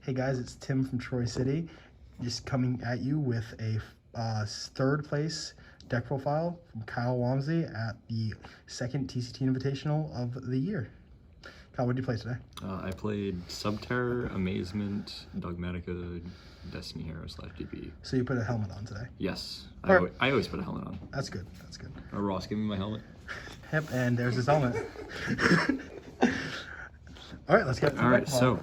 Hey guys, it's Tim from Troy City, just coming at you with a third place deck profile from Kyle Wamsley at the second TCT Invitational of the year. Kyle, what did you play today? I played Subterror Amazement Dogmatika DPE. So you put a helmet on today? Yes, I always put a helmet on. That's good, that's good. Ross, give me my helmet. Yep, and there's his helmet. All right, let's get to Alright, so,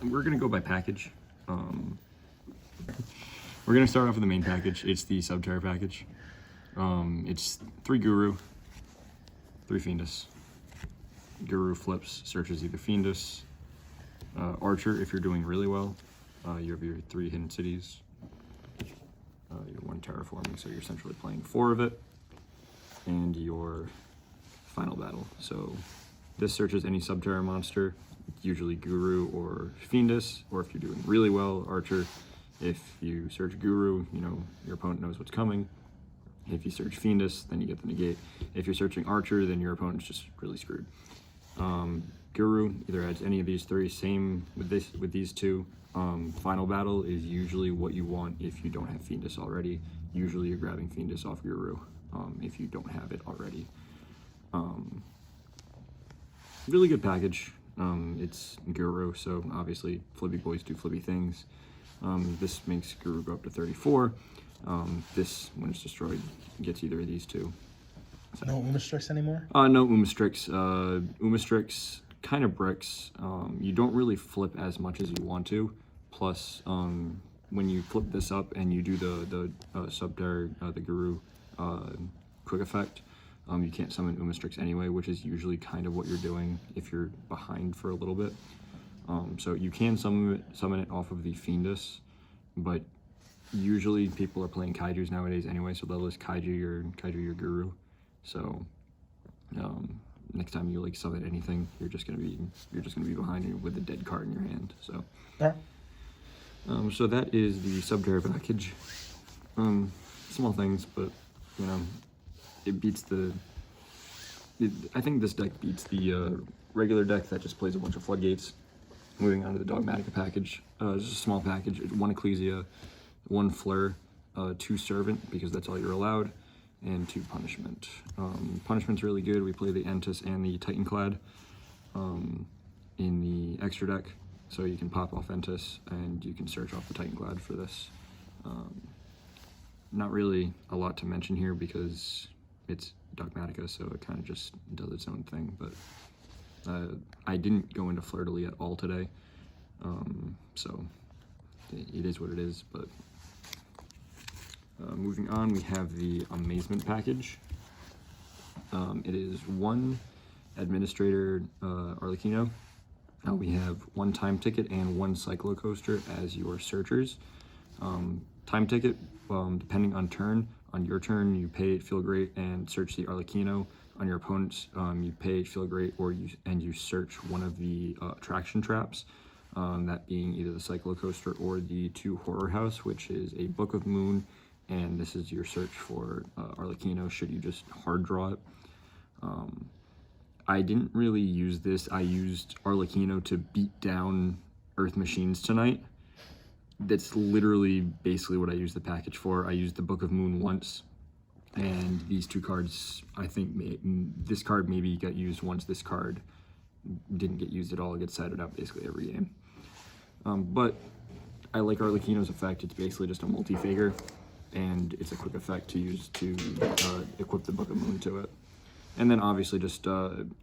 we're going to go by package. We're going to start off with the main package. It's the Subterror package. It's 3 Guru, 3 Fiendus. Guru flips, searches either Fiendus, Archer if you're doing really well. You have your 3 hidden cities, your 1 terraforming, so you're essentially playing 4 of it, and your final battle. So this searches any Subterror monster, usually Guru or Fiendus, or if you're doing really well, Archer. If you search Guru, you know, your opponent knows what's coming. If you search Fiendus, then you get the negate. If you're searching Archer, then your opponent's just really screwed. Guru either adds any of these 3, same with these 2. Final battle is usually what you want if you don't have Fiendus already. Usually you're grabbing Fiendus off Guru if you don't have it already. Really good package. It's Guru, so obviously flippy boys do flippy things. This makes Guru go up to 34. This, when it's destroyed, gets either of these 2. So. No Umastrix anymore? No Umastrix. Umastrix kind of bricks. You don't really flip as much as you want to. Plus, when you flip this up and you do the Subterror, the Guru quick effect, you can't summon Umastrix anyway, which is usually kind of what you're doing if you're behind for a little bit. So you can summon it off of the Fiendus, but usually people are playing Kaijus nowadays anyway, so they'll just Kaiju your Guru. So next time you like summon anything, you're just gonna be behind you with a dead card in your hand. So yeah. So that is the Subterror package. Small things, but you know, it beats I think this deck beats the regular deck that just plays a bunch of floodgates. Moving on to the Dogmatika package. It's just a small package. 1 Ecclesia, 1 Fleur, 2 Servant, because that's all you're allowed, and 2 Punishment. Punishment's really good. We play the Entis and the Titanclad in the extra deck, so you can pop off Entis and you can search off the Titanclad for this. Not really a lot to mention here because it's Dogmatika, so it kind of just does its own thing, but I didn't go into Fleur-de-Lis at all today, so it is what it is. But moving on, we have the Amazement package. It is 1 Administrator Arlecchino. We have 1 Time Ticket and 1 Cyclocoaster as your searchers. Time Ticket, depending on turn. On your turn, you pay it, feel great, and search the Arlecchino. On your opponent's, you pay, feel great, or you search one of the attraction traps, that being either the Cyclocoaster or the 2 Horror House, which is a Book of Moon, and this is your search for Arlecchino should you just hard draw it. I didn't really use this. I used Arlecchino to beat down Earth Machines tonight. That's literally basically what I used the package for. I used the Book of Moon once, and these 2 cards, I think this card maybe got used once. This card didn't get used at all. It gets sided out basically every game. But I like Arlecchino's effect. It's basically just a multi-faker, and it's a quick effect to use to equip the Book of Moon to it. And then obviously just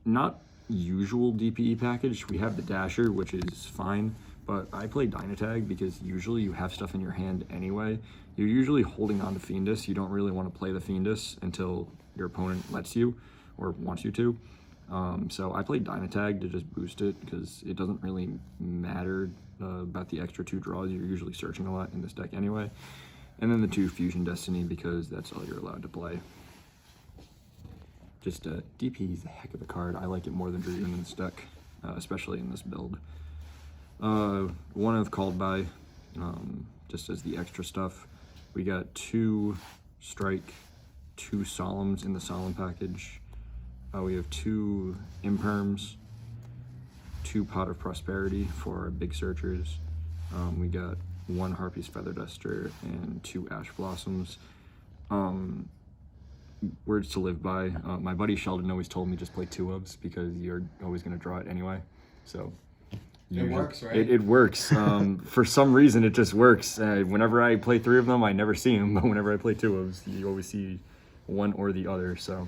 not usual DPE package. We have the Dasher, which is fine, but I play Dynatag because usually you have stuff in your hand anyway. You're usually holding on to Fiendus. You don't really want to play the Fiendus until your opponent lets you or wants you to. So I play Dynatag to just boost it because it doesn't really matter about the extra 2 draws. You're usually searching a lot in this deck anyway. And then the 2 Fusion Destiny because that's all you're allowed to play. Just DP is a heck of a card. I like it more than Dream in this deck, especially in this build. 1 of Called By, just as the extra stuff. We got 2 Strike, 2 Solemns in the Solemn package. We have 2 Imperms, 2 Pot of Prosperity for our big searchers. We got 1 Harpy's Feather Duster and 2 Ash Blossoms. Words to live by. My buddy Sheldon always told me just play 2 ofs because you're always going to draw it anyway. So it works, right? It works. For some reason, it just works. Whenever I play 3 of them, I never see them. But whenever I play 2 ofs, you always see one or the other. So,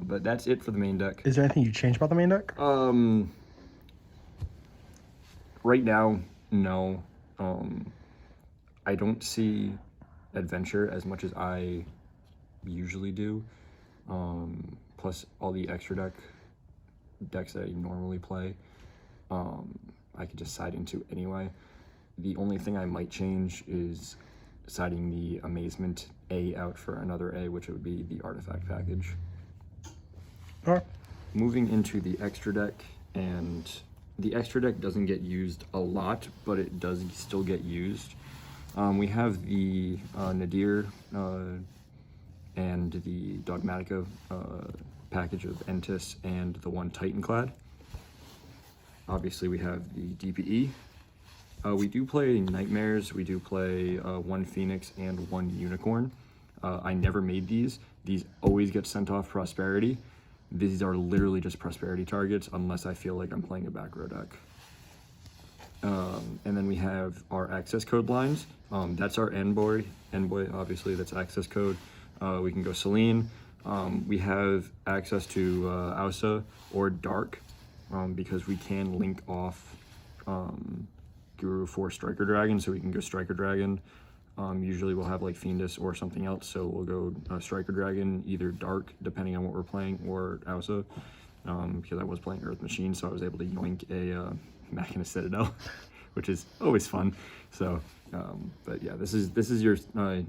but that's it for the main deck. Is there anything you change about the main deck? Right now, no. I don't see adventure as much as I usually do. Plus all the extra decks that I normally play, I could just side into anyway. The only thing I might change is siding the Amazement A out for another A, which would be the Artifact package. Alright. Moving into the extra deck, and the extra deck doesn't get used a lot, but it does still get used. We have the Nadir and the Dogmatika package of Entis and the 1 Titanclad. Obviously, we have the DPE. We do play Nightmares. We do play 1 Phoenix and 1 Unicorn. I never made these. These always get sent off Prosperity. These are literally just Prosperity targets unless I feel like I'm playing a back row deck. And then we have our access code lines. That's our Envoy, obviously, that's access code. We can go Selene. We have access to Ausa or Dark because we can link off Guru for Striker Dragon, so we can go Striker Dragon. Usually we'll have like Fiendus or something else, so we'll go Striker Dragon, either Dark, depending on what we're playing, or Ausa, because I was playing Earth Machine, so I was able to yoink a Machina Citadel, which is always fun. So, but yeah, this is your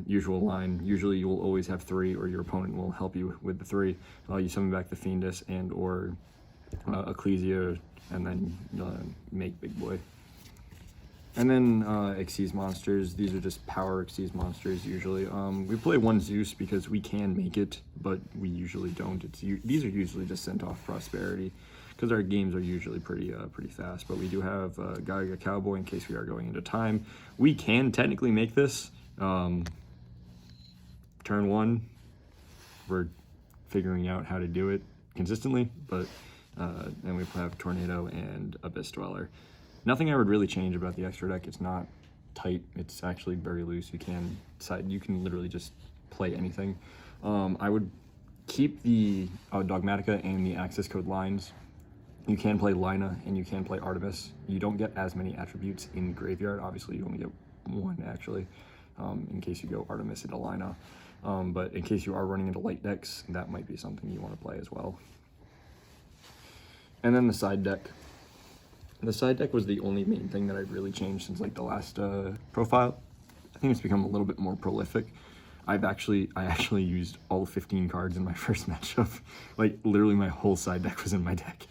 usual line. Usually you will always have 3, or your opponent will help you with the 3. You summon back the Fiendus and or Ecclesia, and then make Big Boy. And then Xyz monsters. These are just power Xyz monsters usually. We play 1 Zeus because we can make it, but we usually don't. These are usually just sent off Prosperity because our games are usually pretty fast. But we do have Gaga Cowboy in case we are going into time. We can technically make this turn 1. We're figuring out how to do it consistently, but and we have Tornado and Abyss Dweller. Nothing I would really change about the extra deck. It's not tight. It's actually very loose. You can literally just play anything. I would keep the Dogmatika and the access code lines. You can play Lina and you can play Artemis. You don't get as many attributes in Graveyard. Obviously, you only get 1 actually, in case you go Artemis into Lina. But in case you are running into light decks, that might be something you want to play as well. And then the side deck. The side deck was the only main thing that I've really changed since like the last profile. I think it's become a little bit more prolific. I actually used all 15 cards in my first matchup. Like literally my whole side deck was in my deck,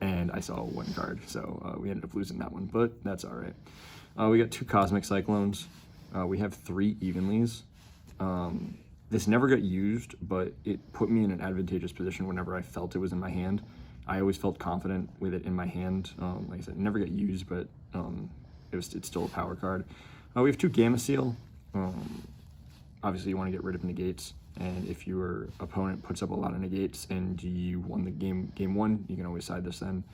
and I saw 1 card, so we ended up losing that one, but that's all right. We got 2 Cosmic Cyclones. We have 3 Evenlies. This never got used, but it put me in an advantageous position whenever I felt it was in my hand. I always felt confident with it in my hand. Like I said, it never got used, but it's still a power card. We have 2 Gamma Seal. Obviously, you want to get rid of negates, and if your opponent puts up a lot of negates and you won the game 1, you can always side this then.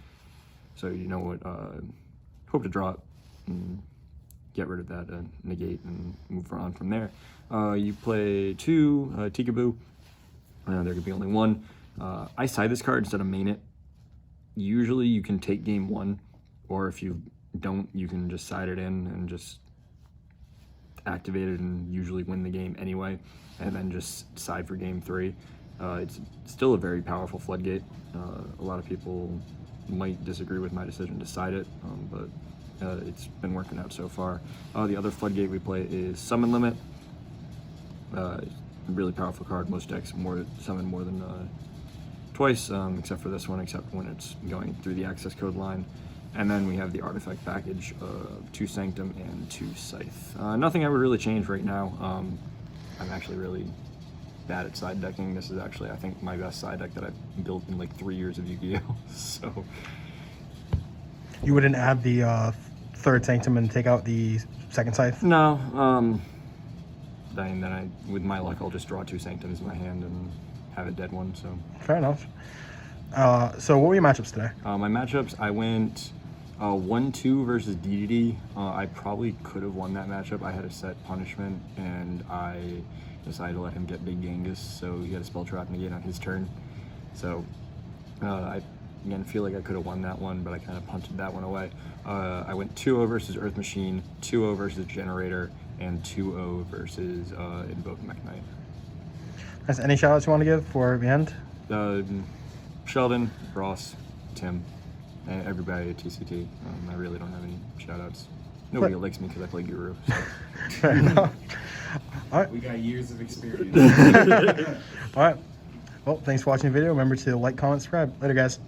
So you know what, hope to draw it and get rid of that negate and move on from there. You play 2 Tikaboo. There could be only 1. I side this card instead of main it. Usually you can take game 1, or if you don't, you can just side it in and just activate it and usually win the game anyway, and then just side for game 3. It's still a very powerful floodgate. A lot of people might disagree with my decision to side it, but it's been working out so far. The other floodgate we play is Summon Limit. Really powerful card. Most decks summon more than twice, except for this one, except when it's going through the access code line. And then we have the artifact package of 2 Sanctum and 2 Scythe. Nothing I would really change right now. I'm actually really bad at side decking. This is actually, I think, my best side deck that I've built in like 3 years of Yu-Gi-Oh! So You wouldn't add the third Sanctum and take out the second Scythe? No. Then with my luck, I'll just draw 2 Sanctums in my hand and have a dead one. So fair enough. So what were your matchups today? My matchups, I went 1-2 versus DDD. I probably could have won that matchup. I had a set punishment, and I decided to let him get Big Genghis, so he had a spell trap negate on his turn. So I again feel like I could have won that one, but I kind of punted that one away. I went 2-0 versus Earth Machine, 2-0 versus Generator, and 2-0 versus Invoke Mech Knight. Nice. Any shout outs you want to give for the end? Sheldon, Ross, Tim, and everybody at TCT. I really don't have any shout outs. Nobody likes me because I play Guru. So. Fair enough. All right. We got years of experience. All right. Well, thanks for watching the video. Remember to like, comment, subscribe. Later, guys.